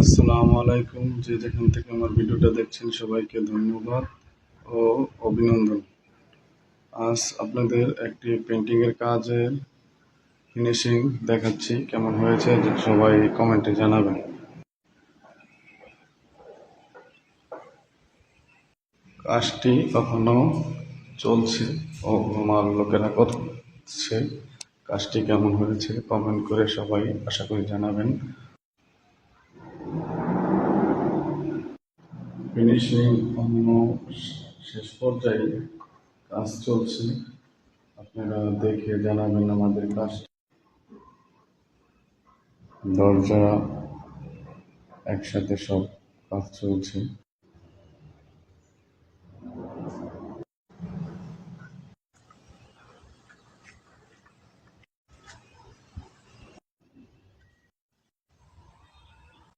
আসসালামু আলাইকুম। যে যেখান থেকে আমার ভিডিওটা দেখছেন সবাইকে ধন্যবাদ ও অভিনন্দন। আজ আপনাদের একটি পেন্টিং এর কাজের ফিনিশিং দেখাচ্ছি, কেমন হয়েছে সবাই কমেন্টে জানাবেন। কাজটি এখনো চলছে ও আমার লোকেরা করছে। কাজটি কেমন হয়েছে কমেন্ট করে সবাই আশা করি জানাবেন। ফিনিশিং এখনো শেষ পর্যায়ে, কাজ চলছে। আপনারা দেখে জানাবেন আমাদের কাজ। দরজা একসাথে সব কাজ চলছে।